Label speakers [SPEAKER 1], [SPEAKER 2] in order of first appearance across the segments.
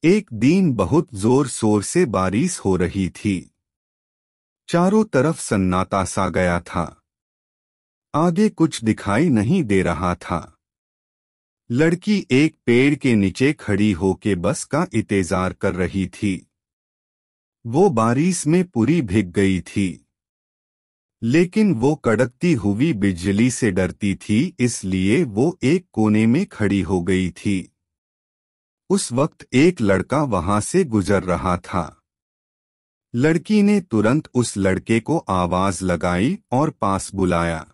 [SPEAKER 1] एक दिन बहुत जोर शोर से बारिश हो रही थी। चारों तरफ सन्नाटा सा गया था। आगे कुछ दिखाई नहीं दे रहा था। लड़की एक पेड़ के नीचे खड़ी होके बस का इंतजार कर रही थी। वो बारिश में पूरी भीग गई थी, लेकिन वो कड़कती हुई बिजली से डरती थी, इसलिए वो एक कोने में खड़ी हो गई थी। उस वक्त एक लड़का वहां से गुजर रहा था। लड़की ने तुरंत उस लड़के को आवाज लगाई और पास बुलाया।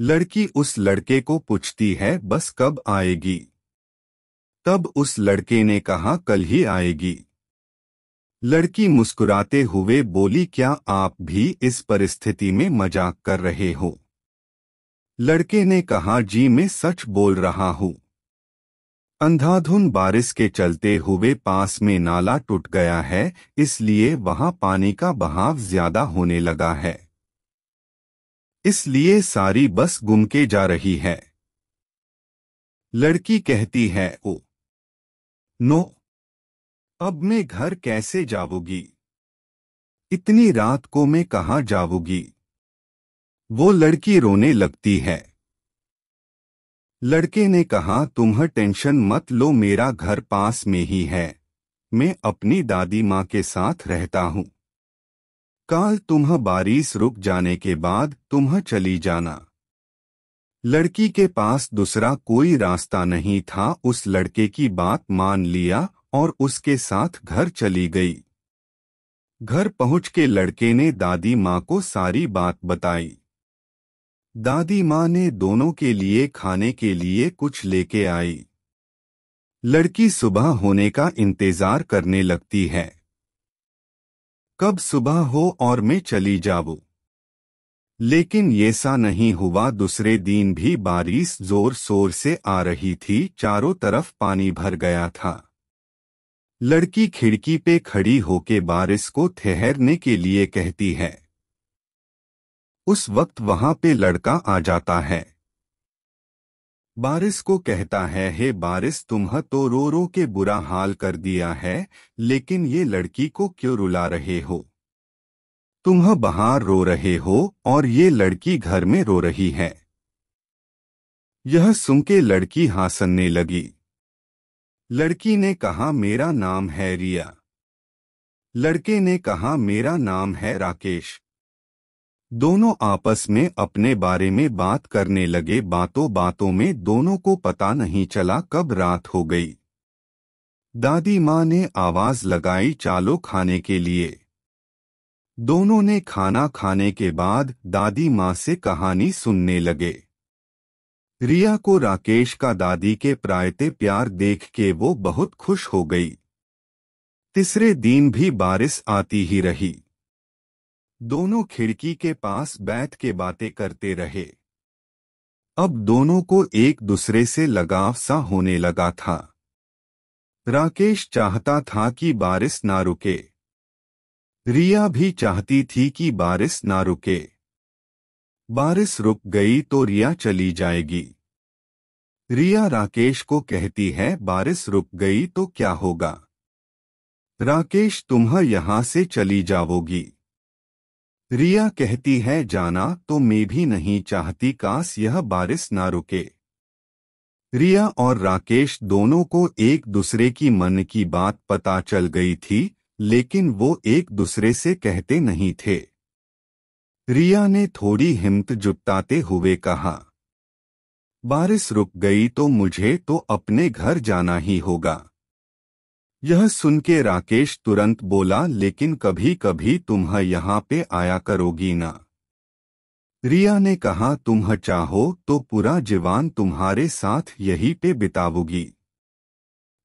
[SPEAKER 1] लड़की उस लड़के को पूछती है, बस कब आएगी? तब उस लड़के ने कहा, कल ही आएगी। लड़की मुस्कुराते हुए बोली, क्या आप भी इस परिस्थिति में मजाक कर रहे हो? लड़के ने कहा, जी मैं सच बोल रहा हूँ। अंधाधुंध बारिश के चलते हुए पास में नाला टूट गया है, इसलिए वहां पानी का बहाव ज्यादा होने लगा है। इसलिए सारी बस गुम के जा रही है। लड़की कहती है, ओ नो, अब मैं घर कैसे जाऊंगी? इतनी रात को मैं कहाँ जाऊंगी? वो लड़की रोने लगती है। लड़के ने कहा, तुम टेंशन मत लो, मेरा घर पास में ही है। मैं अपनी दादी माँ के साथ रहता हूँ। कल तुम्ह बारिश रुक जाने के बाद तुम्ह चली जाना। लड़की के पास दूसरा कोई रास्ता नहीं था। उस लड़के की बात मान लिया और उसके साथ घर चली गई। घर पहुंच के लड़के ने दादी माँ को सारी बात बताई। दादी माँ ने दोनों के लिए खाने के लिए कुछ लेके आई। लड़की सुबह होने का इंतजार करने लगती है। कब सुबह हो और मैं चली जाऊं। लेकिन ऐसा नहीं हुआ। दूसरे दिन भी बारिश जोर शोर से आ रही थी। चारों तरफ पानी भर गया था। लड़की खिड़की पे खड़ी होके बारिश को ठहरने के लिए कहती है। उस वक्त वहां पे लड़का आ जाता है। बारिश को कहता है, हे बारिश, तुम्ह तो रो रो के बुरा हाल कर दिया है, लेकिन ये लड़की को क्यों रुला रहे हो? तुम बाहर रो रहे हो और ये लड़की घर में रो रही है। यह सुन के लड़की हंसने लगी। लड़की ने कहा, मेरा नाम है रिया। लड़के ने कहा, मेरा नाम है राकेश। दोनों आपस में अपने बारे में बात करने लगे। बातों बातों में दोनों को पता नहीं चला कब रात हो गई। दादी माँ ने आवाज लगाई, चालो खाने के लिए। दोनों ने खाना खाने के बाद दादी माँ से कहानी सुनने लगे। रिया को राकेश का दादी के प्रायते प्यार देख के वो बहुत खुश हो गई। तीसरे दिन भी बारिश आती ही रही। दोनों खिड़की के पास बैठ के बातें करते रहे। अब दोनों को एक दूसरे से लगाव सा होने लगा था। राकेश चाहता था कि बारिश ना रुके। रिया भी चाहती थी कि बारिश ना रुके। बारिश रुक गई तो रिया चली जाएगी। रिया राकेश को कहती है, बारिश रुक गई तो क्या होगा? राकेश, तुम यहां से चली जाओगी। रिया कहती है, जाना तो मैं भी नहीं चाहती, काश यह बारिश ना रुके। रिया और राकेश दोनों को एक दूसरे की मन की बात पता चल गई थी, लेकिन वो एक दूसरे से कहते नहीं थे। रिया ने थोड़ी हिम्मत जुटाते हुए कहा, बारिश रुक गई तो मुझे तो अपने घर जाना ही होगा। यह सुन के राकेश तुरंत बोला, लेकिन कभी कभी तुम यहाँ पे आया करोगी ना? रिया ने कहा, तुम चाहो तो पूरा जीवन तुम्हारे साथ यहीं पे बिताऊंगी।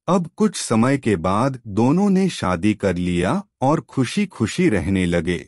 [SPEAKER 1] अब कुछ समय के बाद दोनों ने शादी कर लिया और खुशी खुशी रहने लगे।